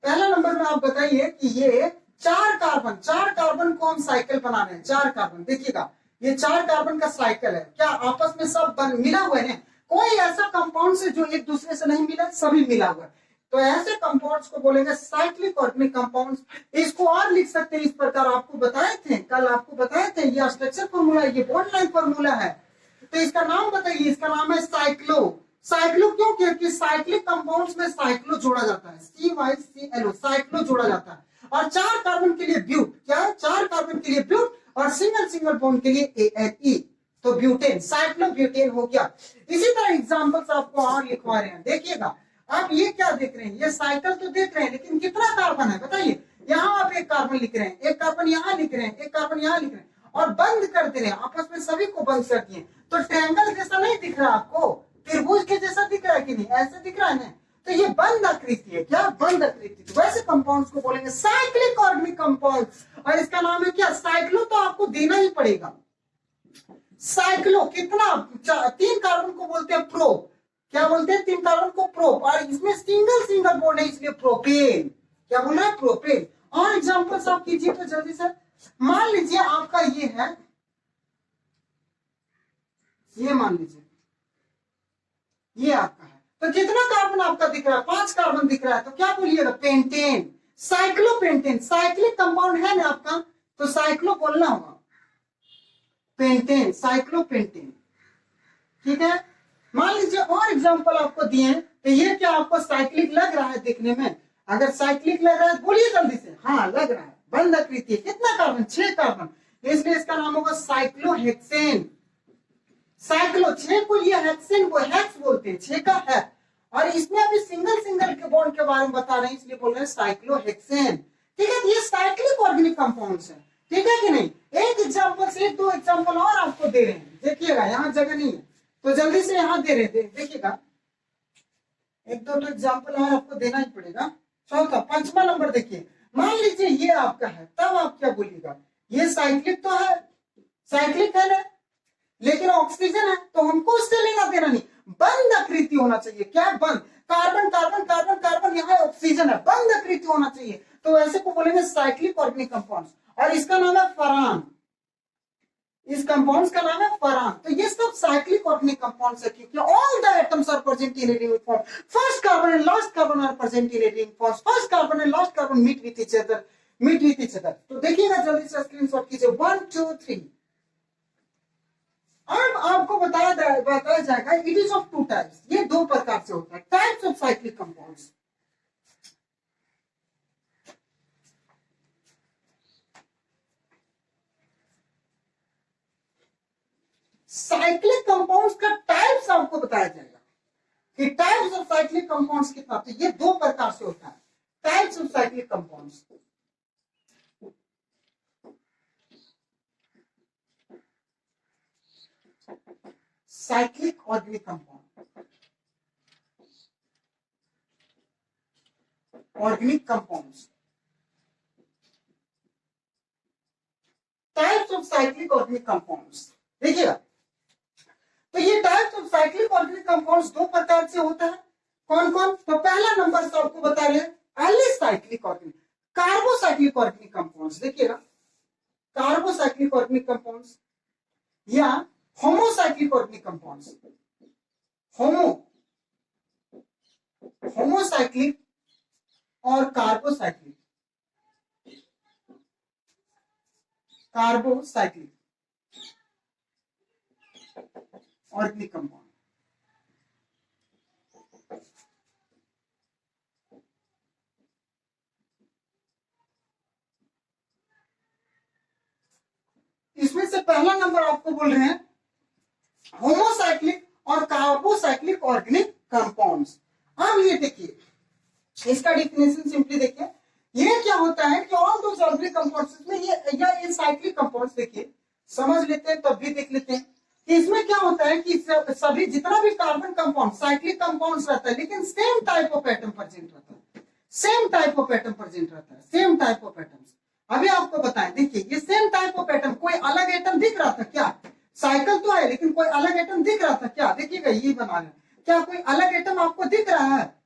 [SPEAKER 1] पहला नंबर में आप बताइए कि ये चार कार्बन को हम साइकिल बना रहे हैं, चार कार्बन, देखिएगा ये चार कार्बन का साइकिल है, क्या आपस में सब मिला हुआ है? कोई ऐसा कंपाउंड से जो एक दूसरे से नहीं मिला, सभी मिला हुआ है, तो ऐसे कंपाउंड्स को बोलेंगे साइक्लिक ऑर्गेनिक कंपाउंड्स। इसको और लिख सकते हैं इस प्रकार, आपको बताए थे कल, आपको बताए थे ये स्ट्रक्चर फॉर्मूला है, ये बॉन्ड लाइन फॉर्मूला है। तो इसका नाम बताइए, इसका नाम है साइक्लो। साइक्लो क्यों? क्योंकि साइक्लिक कंपाउंड्स में साइक्लो जोड़ा जाता है, CYCLO, साइक्लो जोड़ा जाता है। और चार कार्बन के लिए ब्यूट, क्या है? चार कार्बन के लिए ब्यूट, और सिंगल सिंगल बॉन्ड के लिए ANE, तो ब्यूटेन, साइक्लो ब्यूटेन हो गया। इसी तरह एग्जांपल्स आपको और लिखवा रहे हैं, देखिएगा। आप ये क्या देख रहे हैं? ये साइकिल तो देख रहे हैं, लेकिन कितना कार्बन है बताइए? यहाँ आप एक कार्बन लिख रहे हैं, एक कार्बन यहाँ लिख रहे हैं, एक कार्बन यहाँ लिख रहे हैं, और बंद कर दे रहे हैं, आपस में सभी को बंद कर दिए, तो ट्रायंगल जैसा नहीं दिख रहा आपको? त्रिभुज के जैसा दिख रहा है कि नहीं? ऐसे दिख रहा है ना? तो ये बंद आकृति है, क्या? बंद आकृति। तो वैसे कंपाउंड्स को बोलेंगे साइक्लिक ऑर्गेनिक कंपाउंड, और इसका नाम है क्या? साइक्लो। तो आपको देना ही पड़ेगा साइक्लो। कितना? तीन कार्बन को बोलते हैं प्रो, क्या बोलते हैं? तीन कार्बन को प्रो, और इसमें सिंगल सिंगल बॉन्ड है, इसलिए प्रोपेन। क्या बोल रहा है? प्रोपेन। और एग्जांपल्स आप कीजिए तो जल्दी से। मान लीजिए आपका ये है, ये मान लीजिए ये आपका है, तो कितना कार्बन आपका दिख रहा है? 5 कार्बन दिख रहा है, तो क्या बोलिएगा? Pentane, cyclopentane. साइक्लिक कंपाउंड है ना आपका, तो साइक्लो बोलना होगा, पेंटेन, साइक्लोपेंटेन, ठीक है। मान लीजिए और एग्जांपल आपको दिए हैं, तो ये क्या आपको साइक्लिक लग रहा है देखने में? अगर साइक्लिक लग रहा है बोलिए जल्दी से, हाँ लग रहा है, बंद आकृति। कितना कार्बन? 6 कार्बन, इसलिए इसका नाम होगा साइक्लोहेक्सेन। साइक्लो 6 को ये हेक्सेन को हेक्स बोलते हैं, 6 का है, और इसमें अभी सिंगल सिंगल के बॉन्ड के बारे में बता रहे हैं, इसलिए बोल रहे हैं साइक्लोहेक्सेन, ठीक है। ये साइक्लिक ऑर्गेनिक कंपाउंड्स है, ठीक है कि नहीं? एक एग्जांपल से दो एग्जांपल और आपको दे रहे हैं, देखिएगा यहाँ जगह नहीं है तो जल्दी से यहाँ दे रहे हैं, देखिएगा एक दो एग्जांपल और आपको देना ही पड़ेगा। चौथा, पांचवा नंबर देखिए, मान लीजिए ये आपका है, तब आप क्या बोलिएगा? ये साइक्लिक तो है, साइक्लिक है ना, लेकिन ऑक्सीजन है, तो हमको उससे लेना देना नहीं, बंद आकृति होना चाहिए। क्या? बंद, कार्बन कार्बन कार्बन कार्बन, यहाँ ऑक्सीजन है, बंद आकृति होना चाहिए, तो ऐसे को बोलेंगे साइक्लिक ऑर्गेनिक कंपाउंड्स, और इसका नाम है फरान। इस कंपाउंड्स का नाम है फरान। तो ये सब साइक्लिक ऑर्गेनिक कंपाउंड्स है, क्योंकि all the atoms are present in ring form, first carbon and last carbon are present in ring form, first carbon and last carbon meet with each other, meet with each other. तो देखिएगा जल्दी से screenshot कीजिए, 1 2 3। अब आपको बताया जाएगा it is of two types, ये दो प्रकार से होता है, types of cyclic compounds. Cyclic compounds का टाइप्स आपको बताया जाएगा कि टाइप्स ऑफ साइक्लिक कंपाउंड्स कितना, तो ये दो प्रकार से होता है, types of cyclic compounds. Cyclic organic compound, organic compounds, types of cyclic organic compounds. देखिएगा, तो ये types of cyclic organic compounds दो प्रकार से होता है, कौन कौन? तो पहला नंबर से आपको बता रहे हैं alicyclic organic, carbocyclic organic compounds. देखिएगा, कार्बोसाइक्लिक ऑर्गेनिक कंपाउंड्स या होमोसाइक्लिक ऑर्गेनिक कंपाउंड्स, होमोसाइक्लिक और कार्बोसाइक्लिक, कार्बोसाइक्लिक ऑर्गेनिक कंपाउंड। बोल रहे हैं होमोसाइक्लिक और कार्बोसाइक्लिक ऑर्गेनिक कंपाउंड्स। अब ये देखिए, इसका डिफिनेशन सिंपली देखिए, ये क्या होता है कि ऑल दोस ऑर्गेनिक कंपाउंड्स में ये साइक्लिक कंपाउंड्स, देखिए समझ लेते हैं तब भी देख लेते हैं कि इसमें क्या होता है कि सभी जितना भी कार्बन कंपाउंड साइक्लिक कंपाउंड्स रहता है, लेकिन same type of atom present रहता है, same type of atom present रहता है, सेम टाइप ऑफ एटम्स। अभी आपको बताएं, देखिए ये सेम टाइप ऑफ एटम, कोई अलग एटम दिख रहा था क्या? साइकिल तो है लेकिन कोई अलग एटम दिख रहा था क्या? देखिएगा ये बना रहे, क्या कोई अलग एटम आपको दिख रहा है?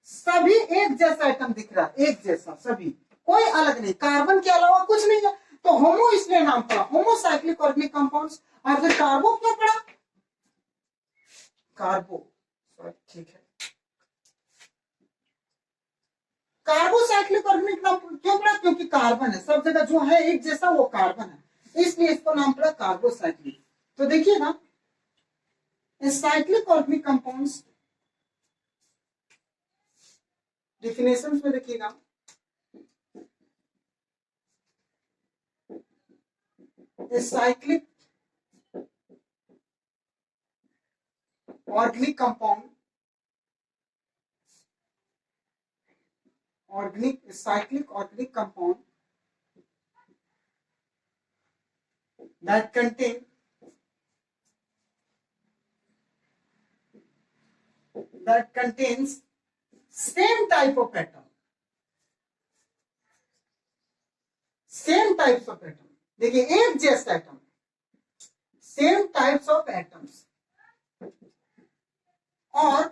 [SPEAKER 1] सभी एक जैसा एटम दिख रहा है, एक जैसा सभी, कोई अलग नहीं, कार्बन के अलावा कुछ नहीं है। तो होमो इसलिए नाम पड़ा, होमोसाइक्लिक ऑर्गेनिक कंपाउंड्स। और फिर कार्बो क्यों पड़ा? कार्बो, ठीक है, कार्बोसाइक्लिक ऑर्गेनिक क्यों पड़ा? क्योंकि कार्बन है, सब जगह जो है एक जैसा वो कार्बन है, इसलिए इसको नाम पड़ा कार्बोसाइक्लिक। तो देखिए ना, साइक्लिक ऑर्गेनिक कंपाउंड्स डिफिनेशन में देखिएगा, cyclic organic compound, cyclic organic compound that contains same type of atom, same types of atom, देखिए एक जैसा atom, same types of atoms और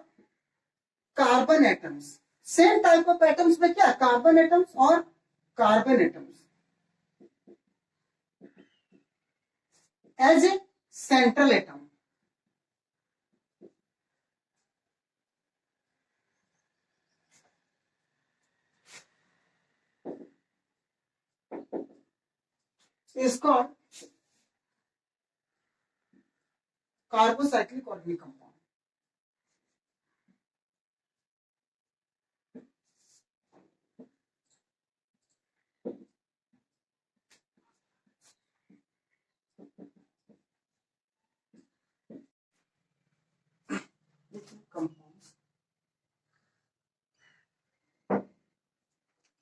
[SPEAKER 1] carbon atoms. Same type of atoms में क्या? Carbon atoms और carbon atoms as a central atom. इसको carbocyclic organic compound.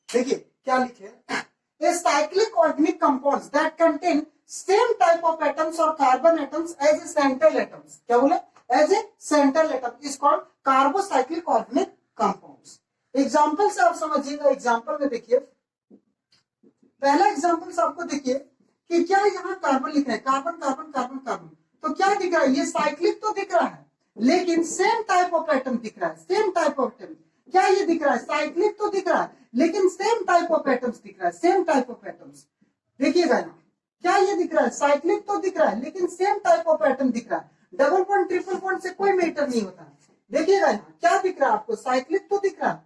[SPEAKER 1] देखिए क्या लिखे, a cyclic organic compounds that contain same type of atoms और carbon atoms as a central atoms. क्या बोले? As a central atom is called carbocyclic organic compounds. Example से आप समझिएगा, एग्जांपल में देखिए, पहला एग्जांपल आपको देखिए कि क्या यहाँ कार्बन लिख रहे हैं, कार्बन कार्बन कार्बन कार्बन, तो क्या दिख रहा है? ये साइक्लिक तो दिख रहा है लेकिन सेम टाइप ऑफ एटम दिख रहा है, सेम टाइप ऑफ एटम। क्या ये दिख रहा है? साइक्लिक तो दिख रहा है लेकिन सेम टाइप ऑफ एटम्स दिख रहा है, सेम टाइप ऑफ एटम्स। देखिएगा यहाँ क्या ये दिख रहा है? साइक्लिक तो दिख रहा है लेकिन सेम टाइप ऑफ एटम दिख रहा है। डबल बॉन्ड ट्रिपल बॉन्ड से कोई मैटर नहीं होता है। देखिएगा यहाँ क्या दिख रहा है आपको? साइक्लिक तो दिख रहा है,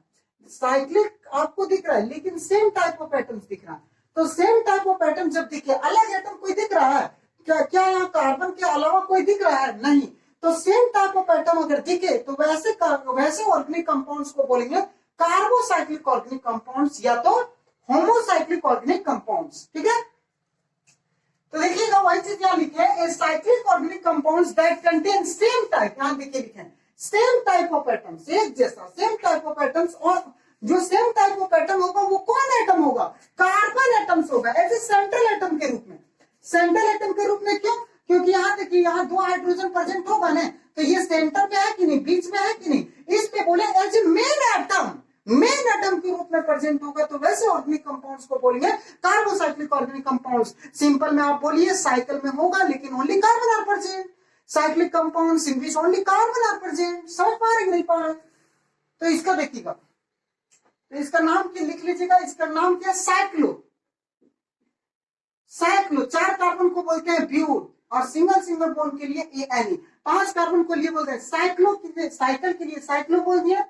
[SPEAKER 1] साइक्लिक आपको दिख रहा है लेकिन सेम टाइप ऑफ एटम्स दिख रहा है। तो सेम टाइप ऑफ एटम जब दिखे, अलग एटम कोई दिख रहा है क्या? क्या यहाँ कार्बन के अलावा कोई दिख रहा है? नहीं। तो सेम टाइप ऑफ एटम अगर दिखे तो वैसे ऑर्गेनिक कंपाउंड्स को बोलेंगे कार्बोसाइक्लिक ऑर्गेनिक कंपाउंड्स या तो होमोसाइक्लिक ऑर्गेनिक कंपाउंड्स। ठीक है, तो देखिएगा वही चीज यहाँ लिखे है, cyclic organic compounds that contain same type, यहाँ देखिए लिखे सेम टाइप ऑफ एटम्स, एक जैसा सेम टाइप ऑफ एटम्स। और जो सेम टाइप ऑफ एटम होगा वो कौन एटम होगा? कार्बन एटम्स होगा, एज ए सेंट्रल एटम के रूप में। सेंट्रल एटम के रूप में क्यों? क्योंकि यहाँ देखिए यहाँ दो हाइड्रोजन प्रेजेंट होगा ना, तो ये सेंटर में है कि नहीं, बीच में है कि नहीं, इसलिए बोले as a main atom, main atom के रूप में प्रेजेंट होगा। तो वैसे ऑर्गेनिक कंपाउंड्स को बोलेंगे कार्बोसाइक्लिक ऑर्गेनिक कंपाउंड्स। सिंपल में आप बोलिए साइकिल में होगा लेकिन only carbon are present, cyclic compounds in which only carbon are present. समझ पा रहे नहीं पा रहे? तो इसका देखिएगा, तो इसका नाम क्या लिख लीजिएगा, इसका नाम क्या? साइक्लो। साइक्लो, 4 कार्बन को बोलते हैं ब्यूट और सिंगल बॉन्ड के लिए एएनई। 5 कार्बन को लिए बोलते हैं साइक्लो, साइकिल के लिए साइक्लो बोल दिया,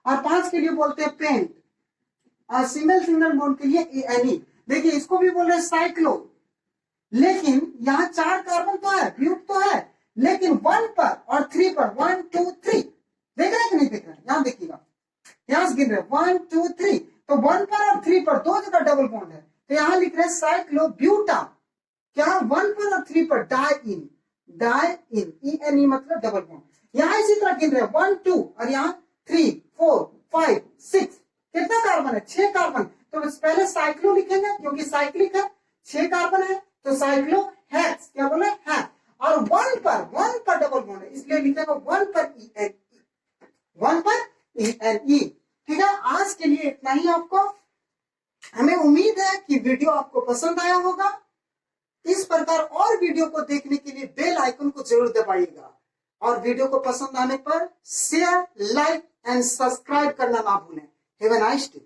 [SPEAKER 1] और 5 के लिए बोलते हैं पेंट, और सिंगल बॉन्ड के लिए एएनई। देखिए इसको भी बोल रहे हैं साइक्लो, लेकिन यहाँ 4 कार्बन तो है, ब्यूट तो है, लेकिन 1 पर और 3 पर, 1 2 3 देख रहे हैं कि नहीं देख रहे हैं? यहाँ देखिएगा, यहाँ से गिन रहे 1 2 3, तो 1 पर और 3 पर दो जगह डबल बॉन्ड है, तो यहाँ लिख रहे हैं साइक्लो ब्यूटा। क्या? 1 पर और 3 पर डाई इन, डाई इन, ENE मतलब डबल बॉन्ड। यहाँ इसी तरह गिन रहे हैं 1 2 और यहाँ 3 4 5 6, कितना कार्बन है? 6 कार्बन। तो पहले साइक्लो लिखेंगे क्योंकि साइक्लिक है, 6 कार्बन है तो साइक्लो हेक्स, क्या बोले है। और 1 पर डबल बॉन्ड है इसलिए लिखेगा 1 पर ENE, 1 पर ENE। ठीक है, आज के लिए इतना ही। आपको हमें उम्मीद है कि वीडियो आपको पसंद आया होगा। इस प्रकार और वीडियो को देखने के लिए बेल आइकन को जरूर दबाइएगा और वीडियो को पसंद आने पर शेयर, लाइक एंड सब्सक्राइब करना ना भूलें। Have a nice day.